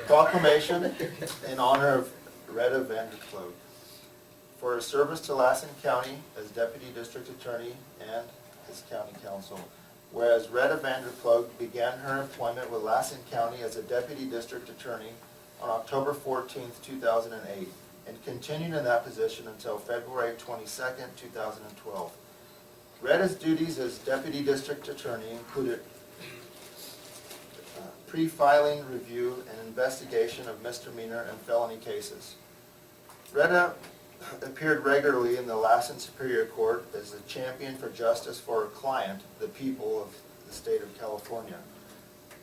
Proclamation in honor of Retta Vanderkloot for her service to Lassen County as Deputy District Attorney and as County Counsel. Whereas Retta Vanderkloot began her employment with Lassen County as a Deputy District Attorney on October 14th, 2008, and continued in that position until February 22nd, 2012. Retta's duties as Deputy District Attorney included pre-filing review and investigation of misdemeanor and felony cases. Retta appeared regularly in the Lassen Superior Court as a champion for justice for her client, the people of the state of California.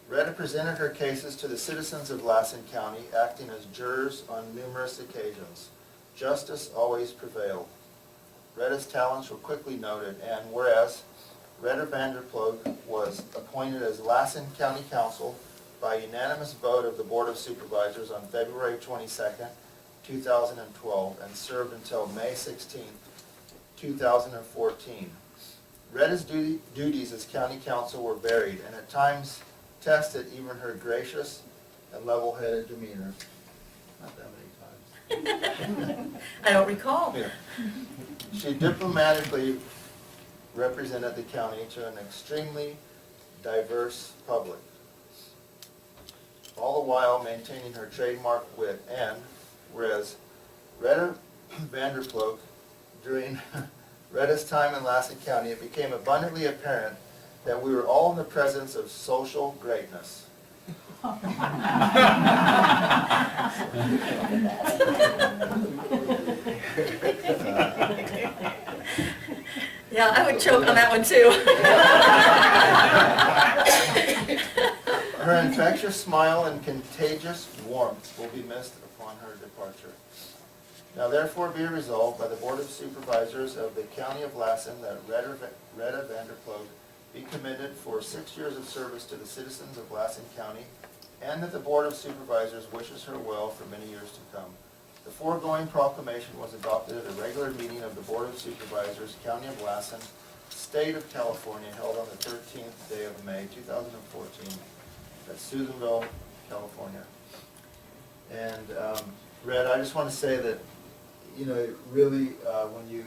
Retta presented her cases to the citizens of Lassen County, acting as jurors on numerous occasions. Justice always prevailed. Retta's talents were quickly noted, and whereas Retta Vanderkloot was appointed as Lassen County Counsel by unanimous vote of the Board of Supervisors on February 22nd, 2012, and served until May 16th, 2014. Retta's duties as County Counsel were varied and at times tested even her gracious and level-headed demeanor. Not that many times. I don't recall. Yeah. She diplomatically represented the county to an extremely diverse public, all the while maintaining her trademark wit. And whereas Retta Vanderkloot, during Retta's time in Lassen County, it became abundantly apparent that we were all in the presence of social greatness. Yeah, I would choke on that one too. Her infectious smile and contagious warmth will be missed upon her departure. Now therefore be resolved by the Board of Supervisors of the County of Lassen that Retta Vanderkloot be commended for 6 years of service to the citizens of Lassen County, and that the Board of Supervisors wishes her well for many years to come. The foregoing proclamation was adopted at a regular meeting of the Board of Supervisors, County of Lassen, State of California, held on the 13th day of May, 2014, at Susanville, California. And Retta, I just want to say that, you know, really, when you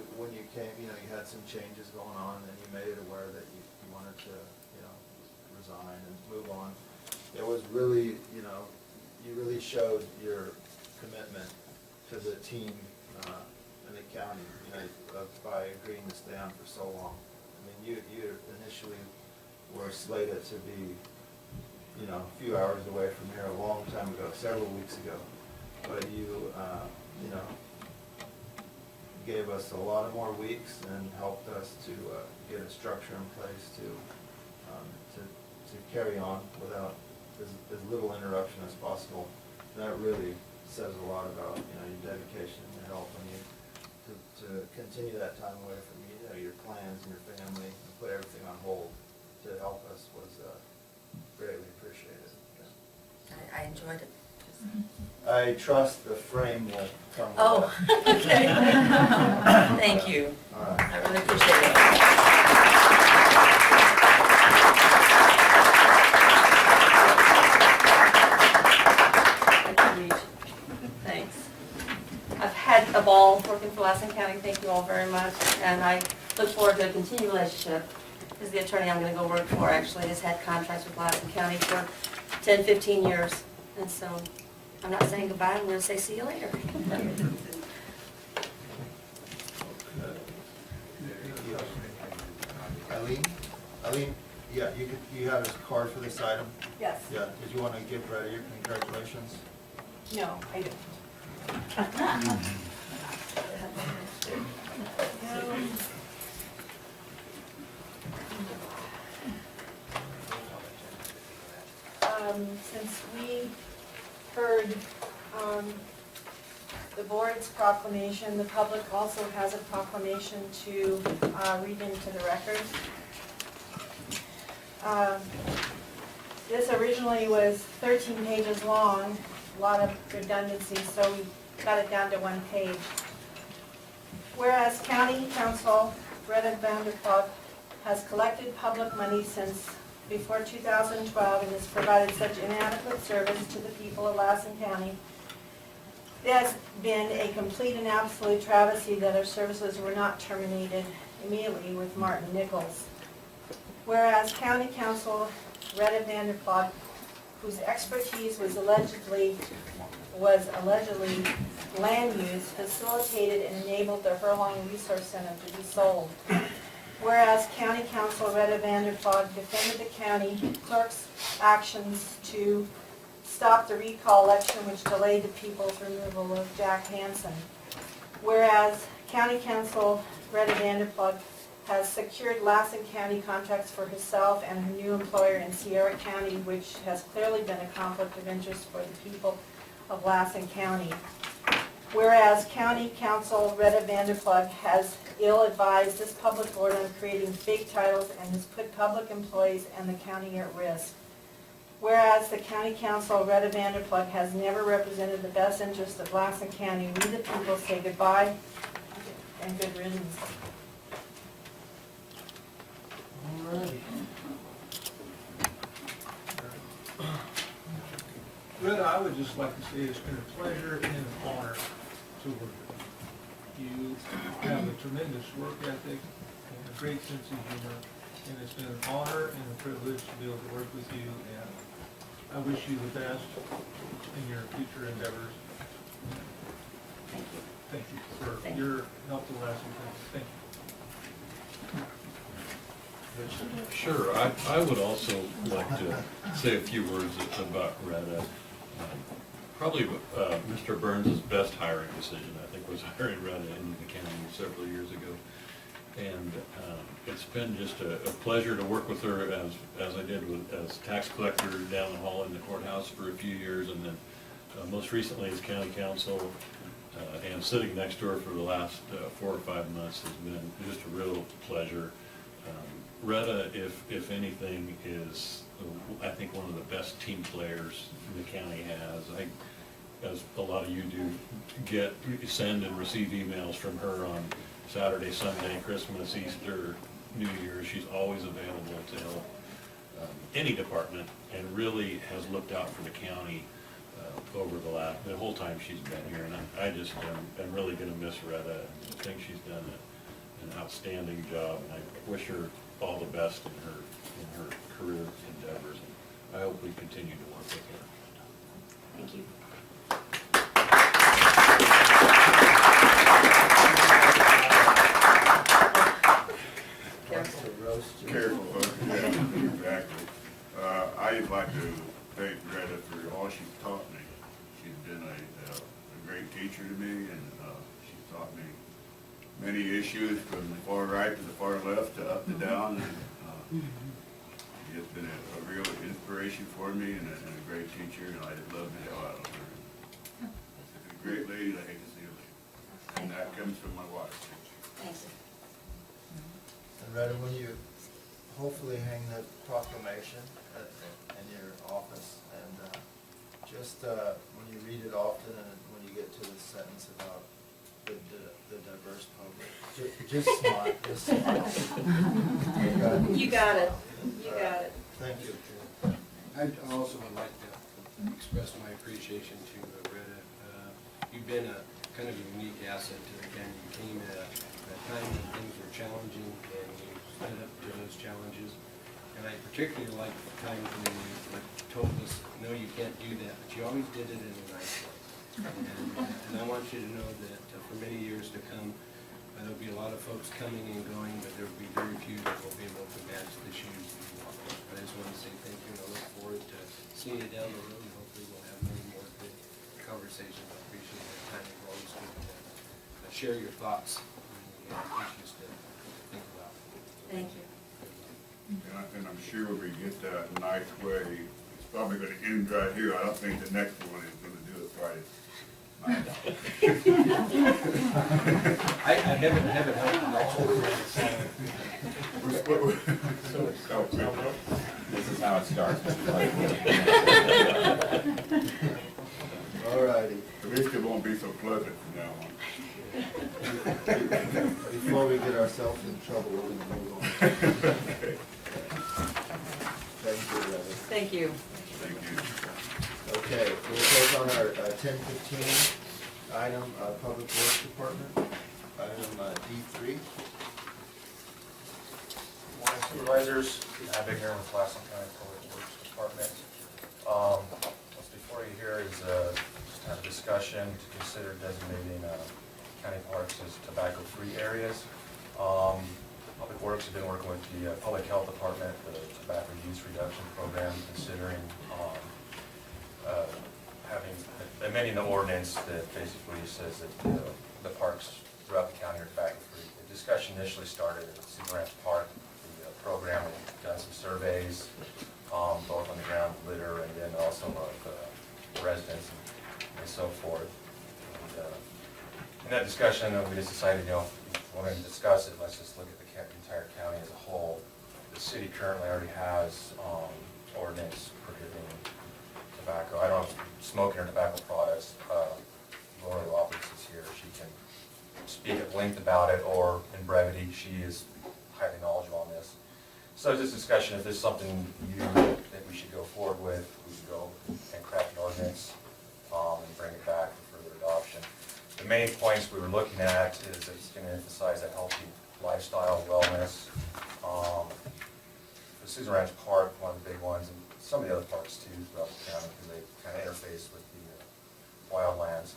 came, you know, you had some changes going on, and you made it aware that you wanted to, you know, resign and move on. It was really, you know, you really showed your commitment to the team in the county, you know, by agreeing to stay on for so long. I mean, you initially were slated to be, you know, a few hours away from here a long time ago, several weeks ago. But you know, gave us a lot of more weeks and helped us to get a structure in place to carry on without as little interruption as possible. And that really says a lot about, you know, your dedication and your help when you to continue that time away from, you know, your plans and your family, and put everything on hold to help us was greatly appreciated. I enjoyed it. I trust the frame will come with Oh, that. okay. Thank you. All right. I really appreciate it. I can read. Thanks. I've had a ball working for Lassen County. Thank you all very much. And I look forward to a continued relationship. This is the attorney I'm going to go work for, actually, has had contracts with Lassen County for 10, 15 years. And so I'm not saying goodbye, I'm going to say see you later. Eileen, yeah, you have his card for this item? Yes. Yeah, did you want to give Retta your congratulations? No, I don't. Since we heard the board's proclamation, the public also has a proclamation to read into the record. This originally was 13 pages long, a lot of redundancies, so we got it down to 1 page. Whereas County Counsel Retta Vanderkloot has collected public money since before 2012 and has provided such inadequate service to the people of Lassen County. It has been a complete and absolute travesty that our services were not terminated immediately with Martin Nichols. Whereas County Council Retta Vanderplot, whose expertise was allegedly land use, facilitated and enabled the Hurlong Resource Center to be sold. Whereas County Council Retta Vanderplot defended the county clerk's actions to stop the recall election which delayed the people's removal of Jack Hansen. Whereas County Council Retta Vanderplot has secured Lassen County contracts for herself and her new employer in Sierra County, which has clearly been a conflict of interest for the people of Lassen County. Whereas County Council Retta Vanderplug has ill-advised this public board on creating big titles and has put public employees and the county at risk. Whereas the County Council Retta Vanderplug has never represented the best interest of Lassen County, we the people say goodbye and good riddance. Alrighty. Retta, I would just like to say it's been a pleasure and an honor to work with you. You have a tremendous work ethic and a great sense of humor, and it's been an honor and a privilege to be able to work with you, and I wish you the best in your future endeavors. Thank you for your help to Lassen County. Thank you. Sure, I would also like to say a few words about Retta. Probably Mr. Burns' best hiring decision, I think, was hiring Retta into the county several years ago. And it's been just a pleasure to work with her as I did as tax collector down the hall in the courthouse for a few years, and then most recently as county council, and sitting next to her for the last 4 or 5 months has been just a real pleasure. Retta, if anything, is, I think, one of the best team players the county has. As a lot of you do, send and receive emails from her on Saturday, Sunday, Christmas, Easter, New Year's. She's always available to help any department, and really has looked out for the county over the whole time she's been here. And I just am really going to miss Retta. I think she's done an outstanding job, and I wish her all the best in her career endeavors, and I hope we continue to work with her. Thank you. Wants to roast you. Careful, yeah, exactly. I'd like to thank Retta for all she's taught me. She's been a great teacher to me, and she's taught me many issues from the far right to the far left to up to down. And, she's been a real inspiration for me and a great teacher, and I love the hell out of her. She's a great lady, and I hate to see her leave. And that comes from my wife. Thank you. And Retta, when you hopefully hang the proclamation in your office, and just when you read it often, and when you get to the sentence about the diverse public, just smile, just smile. You got it. You got it. Thank you. I also would like to express my appreciation to Retta. You've been a kind of a unique asset to the county. You came at a time when things were challenging, and you stood up to those challenges. And I particularly like the times when you told us, no, you can't do that, but you always did it in a nice way. And I want you to know that for many years to come, there'll be a lot of folks coming and going, but there will be very few that will be able to match the shoes that you walk in. I just want to say thank you, and I look forward to seeing you down the road, and hopefully we'll have many more good conversations. I appreciate the time you've always given to share your thoughts and issues to think about. Thank you. And I'm sure when we get that nice way, it's probably going to end right here. I don't think the next one is going to do it Friday night. I haven't heard This is how it starts. All righty. At least it won't be so pleasant from now on. Before we get ourselves in trouble, we're going to move on. Okay, we'll take on our 10:15 item, Public Works Department, item D3. Morning Supervisors, Abby here with Lassen County Public Works Department. What's before you here is just have a discussion to consider designating county parks as tobacco-free areas. Public Works has been working with the Public Health Department, the Tobacco Use Reduction Program, considering amending the ordinance that basically says that the parks throughout the county are tobacco-free. The discussion initially started at Cedar Ranch Park. The program, we've done some surveys, both on the ground litter and then also of residents and so forth. And, in that discussion, we just decided, if we want to discuss it, let's just look at the entire county as a whole. The city currently already has ordinance prohibiting tobacco. I don't know if smoking or tobacco products. Laura Roberts is here. She can speak at length about it, or in brevity, she is highly knowledgeable on this. So this discussion, if this is something you think we should go forward with, we can go and craft an ordinance and bring it back for further adoption. The main points we were looking at is it's going to emphasize a healthy lifestyle, wellness. The Susan Ranch Park, one of the big ones, and some of the other parks too throughout the county, because they kind of interface with the wildlands,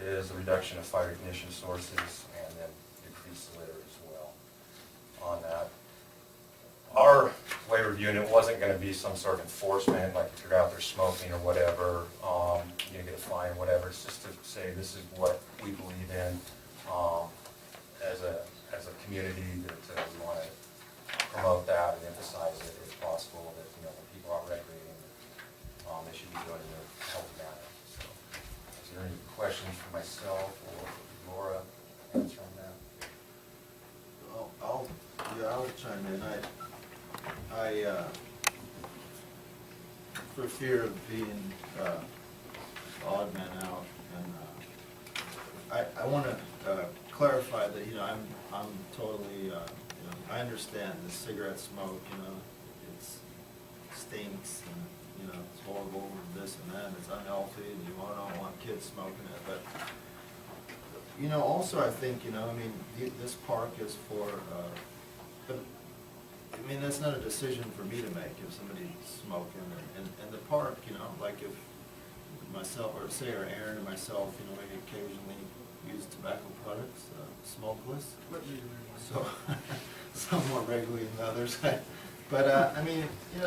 is the reduction of fire ignition sources and then decrease the litter as well on that. Our way of reviewing it wasn't going to be some sort of enforcement, like if you're out there smoking or whatever, you're going to get a fine, whatever. It's just to say this is what we believe in as a community, that we want to promote that and emphasize it if possible, that when people are recreating, they should be doing it in a healthy manner. So, is there any questions for myself or Laura answering that? I'll chime in. For fear of being odd man out, and I want to clarify that I'm totally I understand the cigarette smoke. It stinks and it's horrible and this and that. And it's unhealthy and you don't want kids smoking it, but. Also I think, this park is for, that's not a decision for me to make if somebody's smoking. And the park, like if myself, or say, or Aaron and myself, maybe occasionally use tobacco products, smokeless. So, some more regularly than others. But,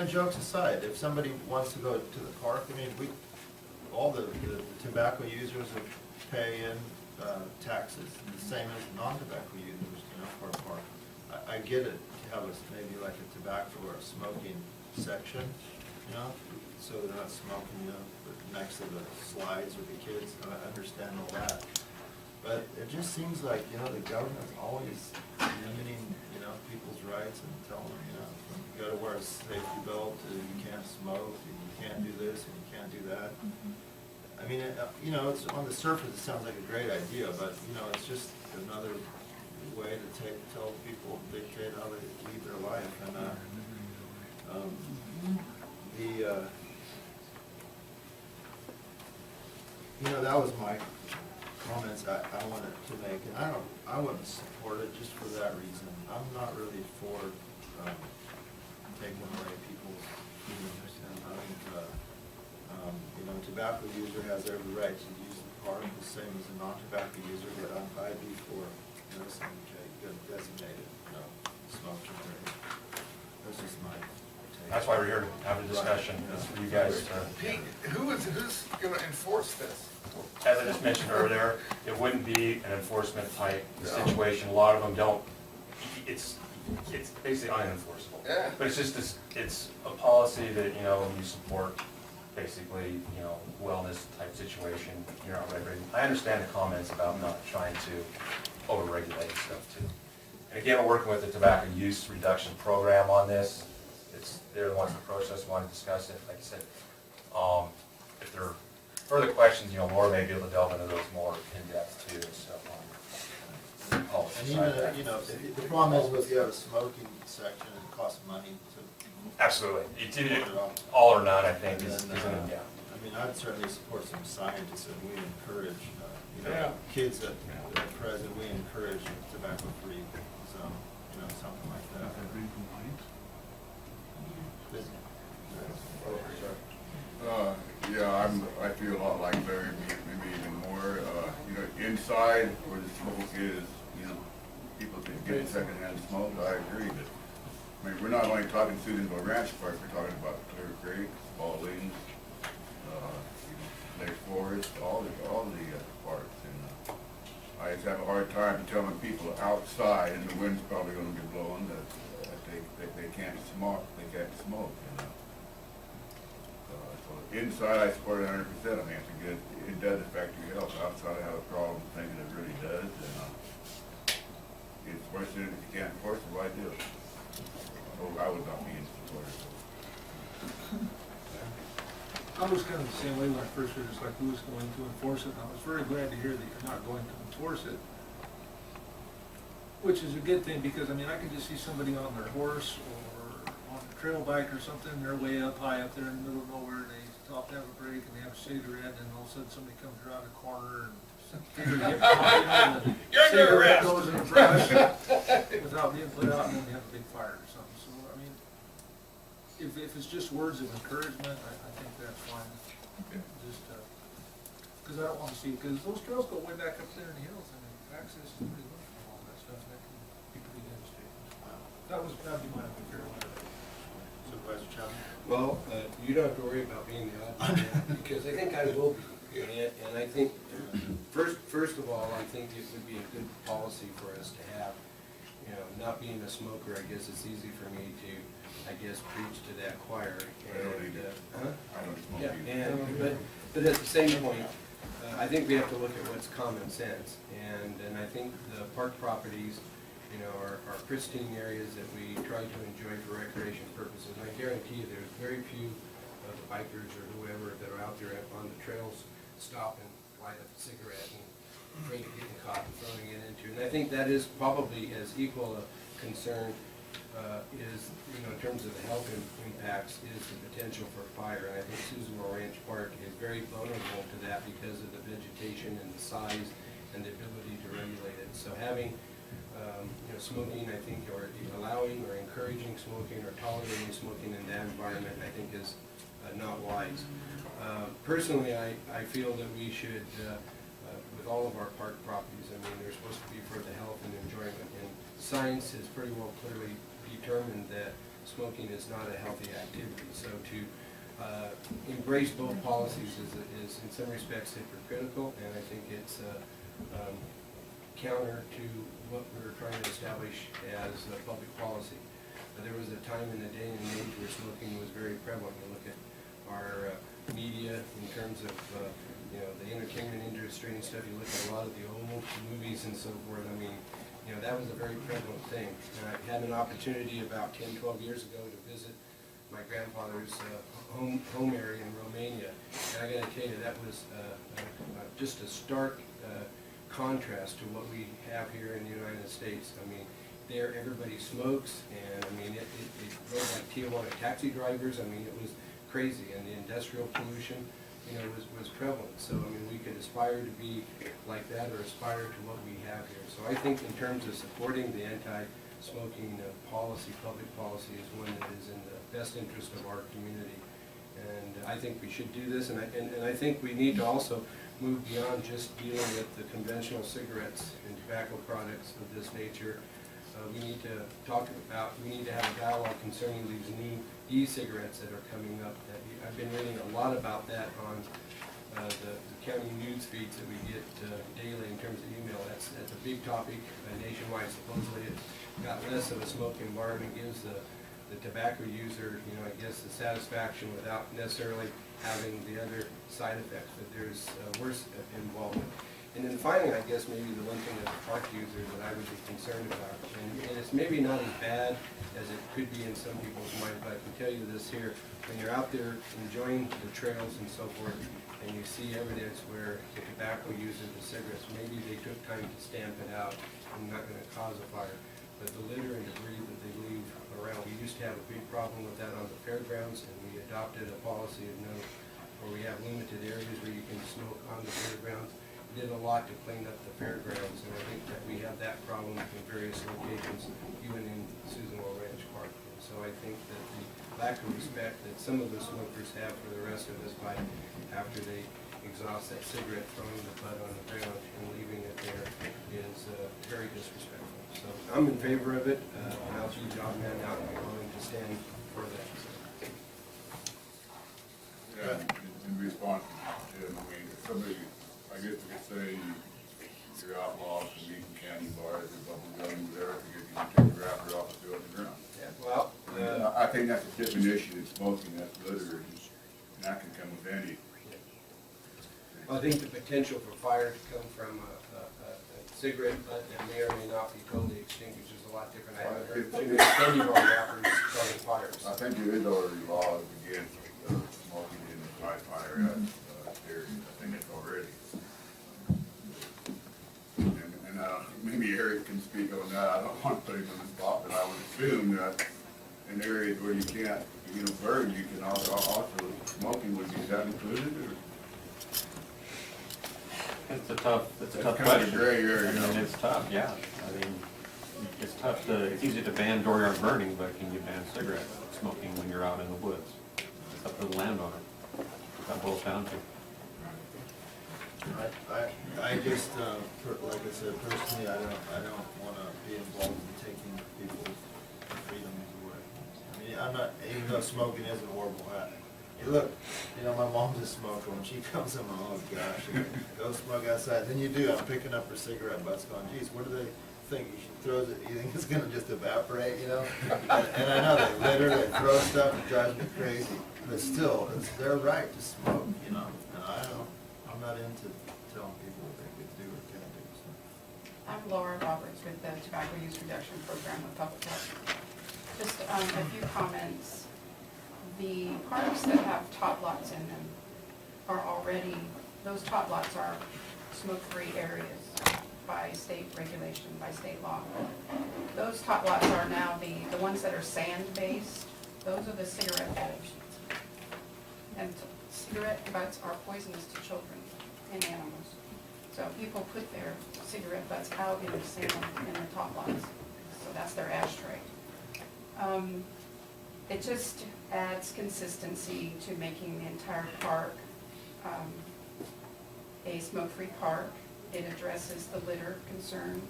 jokes aside, if somebody wants to go to the park, all the tobacco users pay in taxes, the same as non-tobacco users, for a park. I get it, to have maybe like a tobacco or a smoking section, so they're not smoking, next to the slides with the kids. I understand all that. But it just seems like, the government's always limiting, people's rights and telling them, you gotta wear a safety belt, you can't smoke, and you can't do this, and you can't do that. It's on the surface, it sounds like a great idea, but, it's just another way to tell people, dictate how they lead their life. And, that was my comments I wanted to make, and I wouldn't support it just for that reason. I'm not really for, taking away people's freedoms, and I think, tobacco user has every right to use the park the same as a non-tobacco user, but I'd be for, saying, okay, you got designated, smoking area. That's just my take. That's why we're here to have a discussion, is for you guys to. Pete, who's gonna enforce this? As I just mentioned earlier, it wouldn't be an enforcement type situation. A lot of them don't, it's basically unenforceable. Yeah. But it's just it's a policy that, you support basically, wellness type situation. You're not regulating. I understand the comments about not trying to over-regulate stuff too. And again, we're working with the Tobacco Use Reduction Program on this. They're the ones that approached us, want to discuss it. Like I said, if there are further questions, Laura may be able to delve into those more in depth too and stuff on the policy And side even, of that. the problem is if you have a smoking section, it costs money to Absolutely. Support it all. All or none, I think, And is, then, yeah. I mean, I'd certainly support some signage, and we encourage, you Yeah. know, kids that are present, we encourage tobacco-free zone, you know, something like that. Yeah, I feel a lot like Larry, maybe even more, you know, inside where the smoke is, you know, people can get secondhand smoke, I agree, but, I mean, we're not only talking Susanville Ranch Park, we're talking about Clear Creek, Spalding's, Lake Forest, all the parks, and, I just have a hard time telling people outside, and the wind's probably gonna be blowing, that they can't smoke, you know. So inside, I support it 100%. I mean, it's a good, it does affect your health. Outside, I have a problem thinking it really does. And it's worse than if you can't enforce it, why do it? Oh, I would not be in support of it. I was kind of the same way when I first heard, it's like, who's going to enforce it? And I was very glad to hear that you're not going to enforce it. Which is a good thing, because, I mean, I could just see somebody on their horse or on a trail bike or something, they're way up high up there in the middle of nowhere, and they stop to have a break, and they have a cigarette, and all of a sudden somebody comes around a corner and figures to get behind them, and the cigarette goes in the brush without being put out, and then they have a big fire or something. So, I mean, if it's just words of encouragement, I think that's fine. Just, because I don't want to see, because those trails go way back up there in the hills, and the access is pretty limited and all that stuff, and that can be pretty devastating. That'd be my opinion. Supervisor Chapman? Well, you don't have to worry about being the odd man, because I think I will be. And I think, first of all, I think it would be a good policy for us to have, you know, not being a smoker, I guess it's easy for me to, I guess, preach to that choir. I don't either. I don't smoke Yeah, either. but at the same point, I think we have to look at what's common sense. And I think the park properties, you know, are pristine areas that we try to enjoy for recreation purposes. And I guarantee you, there's very few of the bikers or whoever that are out there on the trails stop and light up a cigarette and afraid of getting caught and throwing it into. And I think that is probably as equal a concern is, you know, in terms of the health impacts, is the potential for fire. And I think Susanville Ranch Park is very vulnerable to that because of the vegetation and the size and the ability to regulate it. So having you know, smoking, I think, or allowing or encouraging smoking or tolerating smoking in that environment, I think is not wise. Personally, I feel that we should, with all of our park properties, I mean, they're supposed to be for the health and enjoyment, and science has pretty well clearly determined that smoking is not a healthy activity. So to embrace both policies is in some respects hypocritical, and I think it's counter to what we're trying to establish as public policy. There was a time in the day and age where smoking was very prevalent. You look at our media in terms of you know, the entertainment industry and stuff. You look at a lot of the old movies and so forth. I mean, you know, that was a very prevalent thing. And I had an opportunity about 10, 12 years ago to visit my grandfather's home area in Romania. And I got to tell you, that was just a stark contrast to what we have here in the United States. I mean, there everybody smokes, and I mean, it rode like Tijuana taxi drivers. I mean, it was crazy, and the industrial pollution, you know, was prevalent. So I mean, we could aspire to be like that, or aspire to what we have here. So I think in terms of supporting the anti-smoking policy, public policy is one that is in the best interest of our community. And I think we should do this, and I think we need to also move beyond just dealing with the conventional cigarettes and tobacco products of this nature. We need to talk about, we need to have a dialogue concerning these new e-cigarettes that are coming up. I've been reading a lot about that on the county news feeds that we get daily in terms of email. That's a big topic nationwide. Supposedly it got less of a smoke environment, gives the tobacco user, you know, I guess the satisfaction without necessarily having the other side effects, but there's worse involvement. And then finally, I guess maybe the one thing as a park user that I would be concerned about, and it's maybe not as bad as it could be in some people's minds, but I can tell you this here, when you're out there enjoying the trails and so forth, and you see evidence where the tobacco user, the cigarettes, maybe they took time to stamp it out and not going to cause a fire, but the litter and debris that they leave around. We used to have a big problem with that on the fairgrounds, and we adopted a policy of no, where we have limited areas where you can smoke on the fairgrounds. We did a lot to clean up the fairgrounds, and I think that we have that problem in various locations, even in Susanville Ranch Park. And so I think that the lack of respect that some of the smokers have for the rest of us by after they exhaust that cigarette, throwing the butt on the ground and leaving it there is very disrespectful. So I'm in favor of it. I'll see John Man out and be willing to stand for that. Yeah, in response to him, I mean, if somebody, I guess we could say you're outlawed from eating candy bars or bubble gum, whatever, because you can take your wrapper off and throw it on the ground. Yeah, well, I think that's a definition of smoking, that's litter, and that can come with any. I think the potential for fire to come from a cigarette butt that may or may not be totally extinguished is a lot different. I haven't heard too many candy bar wrappers starting fires. I think there is already laws against smoking in the dry fire areas. I think it's already. And maybe Eric can speak on that. I don't want to put him on the spot, but I would assume that in areas where you can't, burn, you can also smoking would be that included, or? It's a tough That's question. kind of a gray area, I mean, it's tough, yeah. I mean, it's tough to, it's easy to ban dooryard burning, but can you ban cigarette smoking when you're out in the woods? It's up to the landowner. That boils down to. I just, like I said, personally, I don't wanna be involved in taking people's freedoms away. I mean, I'm not, even though smoking is a horrible habit. Hey, look, my mom's a smoker. When she comes in, oh gosh, go smoke outside. Then you do, I'm picking up her cigarette butts going, geez, what do they think? She throws it, you think it's gonna just evaporate, And I know they litter, they throw stuff, it drives me crazy. But still, it's their right to smoke, And I'm not into telling people what they could do or can't do, so. I'm Laura Roberts with the Tobacco Use Reduction Program with Public Health. Just a few comments. The parks that have tot lots in them are already, those tot lots are smoke-free areas by state regulation, by state law. Those tot lots are now the ones that are sand-based, those are the cigarette bowls. And cigarette butts are poisonous to children and animals. So people put their cigarette butts out in the sand in the tot lots. So that's their ashtray. It just adds consistency to making the entire park a smoke-free park. It addresses the litter concern,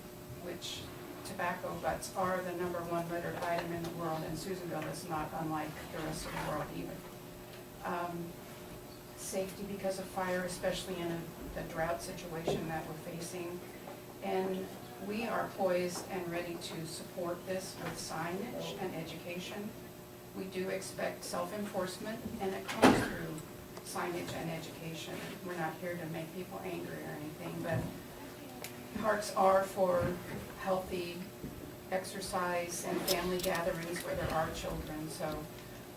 which tobacco butts are the #1 littered item in the world, and Susanville is not unlike the rest of the world either. Safety because of fire, especially in the drought situation that we're facing. And we are poised and ready to support this with signage and education. We do expect self-enforcement, and it comes through signage and education. We're not here to make people angry or anything, but parks are for healthy exercise and family gatherings where there are children. So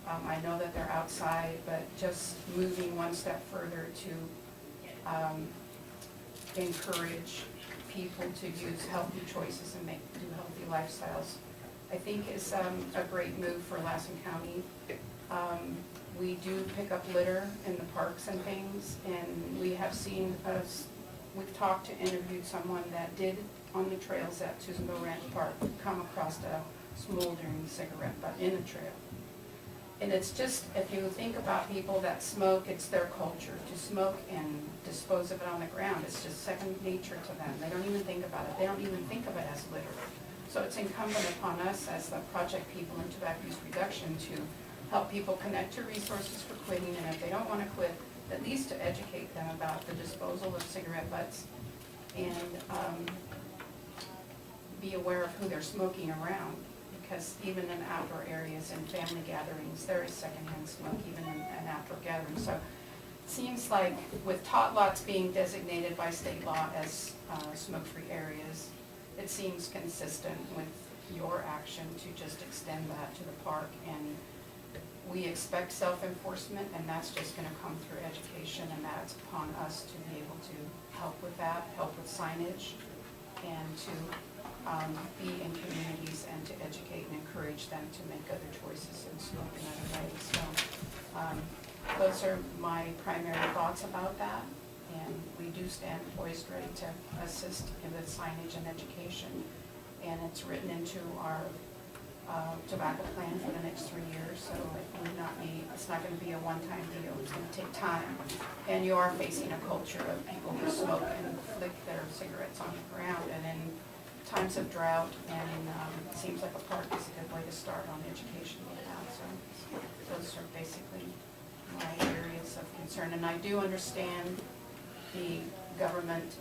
I know that they're outside, but just moving one step further to encourage people to use healthy choices and do healthy lifestyles, I think is a great move for Lassen County. We do pick up litter in the parks and things, and we have seen we've talked to, interviewed someone that did on the trails at Susanville Ranch Park come across a smoldering cigarette butt in a trail. And it's just, if you think about people that smoke, it's their culture to smoke and dispose of it on the ground. It's just second nature to them. They don't even think about it. They don't even think of it as litter. So it's incumbent upon us as the project people in tobacco use reduction to help people connect to resources for quitting, and if they don't want to quit, at least to educate them about the disposal of cigarette butts and be aware of who they're smoking around, because even in outdoor areas and family gatherings, there is secondhand smoke even in an outdoor gathering. So it seems like with tot lots being designated by state law as smoke-free areas, it seems consistent with your action to just extend that to the park. And we expect self-enforcement, and that's just going to come through education, and that's upon us to be able to help with that, help with signage, and to be in communities and to educate and encourage them to make other choices and smoke another way. So those are my primary thoughts about that. And we do stand poised, ready to assist with signage and education. And it's written into our tobacco plan for the next 3 years, so it's not going to be a one-time deal. It's going to take time. And you are facing a culture of people who smoke and flick their cigarettes on the ground. And in times of drought, and it seems like a park is a good way to start on education with that. So those are basically my areas of concern. And I do understand the government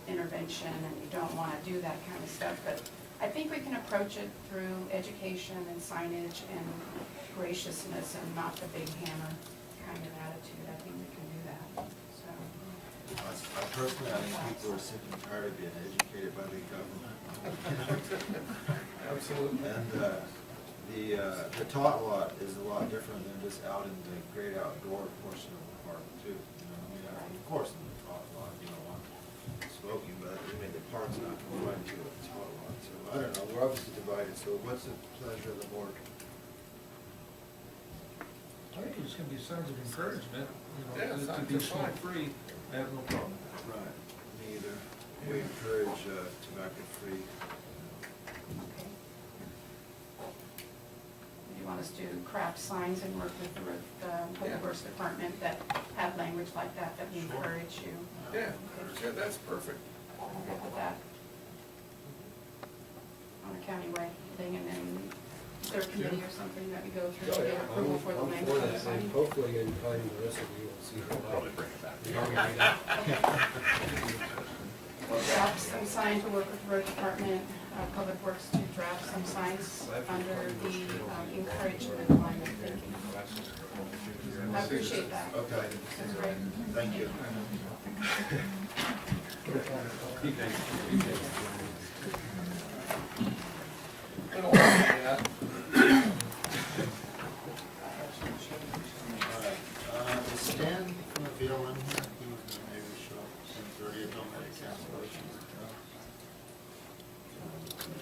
intervention, and you don't want to do that kind of stuff, but I think we can approach it through education and signage and graciousness and not the big hammer kind of attitude. I think we can do that, so. Personally, I think people are sick and tired of being educated by the government. Absolutely. And the tot lot is a lot different than just out in the great outdoor portion of the park too. You know, I mean, of course, in the tot lot, you don't want smoking, but I mean, the park's not confined to a tot lot. So I don't know, we're obviously divided, so what's the pleasure of the board? I think it's gonna be signs of encouragement, Yeah, to signs be are fine. smoke-free. I have no problem. Right. Me either. We encourage tobacco-free. Do you want us to craft signs and work with the Public Works Department that have language like that we encourage you? Yeah, that's perfect. I'm good with that. On a countywide thing, and then is there a committee or something that we go through to get approval for the language? I'm for that, and hopefully in time the rest of you will see how well. Probably bring it back. Draft some signs to work with the road department, Public Works to draft some signs under the encouragement line of thinking. I appreciate that. Okay. That's great. Thank you. I don't want to do that. All right, is Stan from the VLM here? He was gonna maybe show up 10:30, don't make cancellations.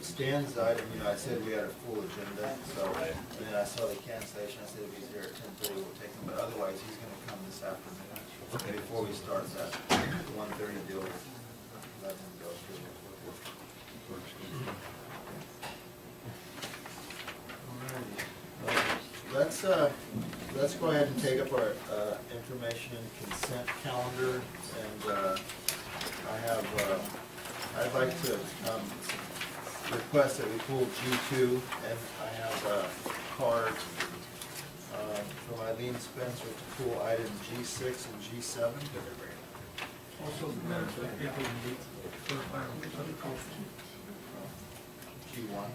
Stan's item, I said we had a full agenda, so, and then I saw the cancellation, I said if he's here at 10:30, we'll take him, but otherwise, he's gonna come this afternoon, before we start that 1:30 deal, let him go through. Let's go ahead and take up our information and consent calendar, and I'd like to request that we pull G2, and I have a card from Eileen Spencer to pull item G6 and G7. Also, the minutes of April 8th, for final publication. G1.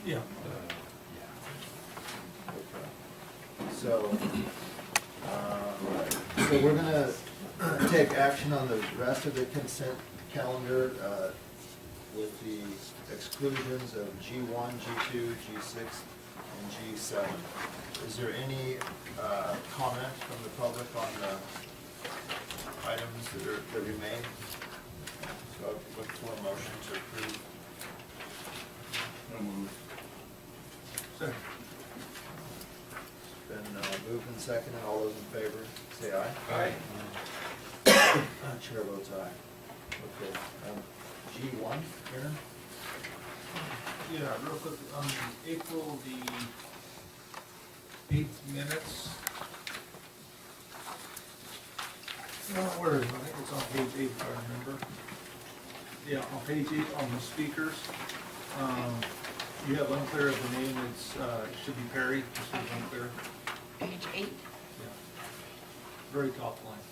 Yeah. So we're gonna take action on the rest of the consent calendar with the exclusions of G1, G2, G6, and G7. Is there any comment from the public on the items that remain? So I'd look for a motion to approve. No move. Second. Been moved and seconded. All those in favor, say aye. Aye. Chair votes aye. Okay. G1, Aaron? Yeah, real quick, on April the 8th minutes. No, where is it? I think it's on page 8 if I remember. Yeah, on page 8 on the speakers. You have unclear of the name, it should be Perry, instead of unclear. Page 8, Yeah. Very top line.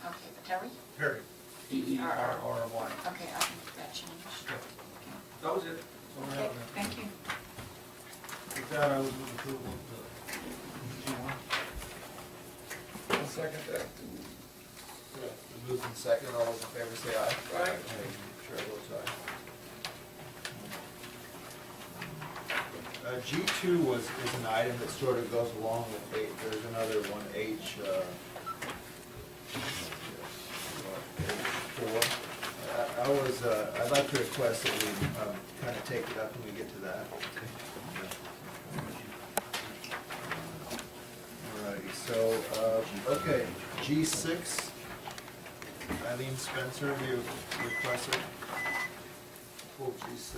okay, Terry? Perry. P-E-R-R-Y. Okay, I can get that changed. Okay. That was it. That's all I Okay, have now. thank you. With that, I would move approval of the G1. I'll second that. Moved and seconded. All those in favor, say aye. Aye. Chair votes aye. G2 is an item that sort of goes along with 8. There's another one, H4. I'd like to request that we kind of take it up when we get to that. Alrighty, so, okay, G6, Eileen Spencer, you requested. Pull G6.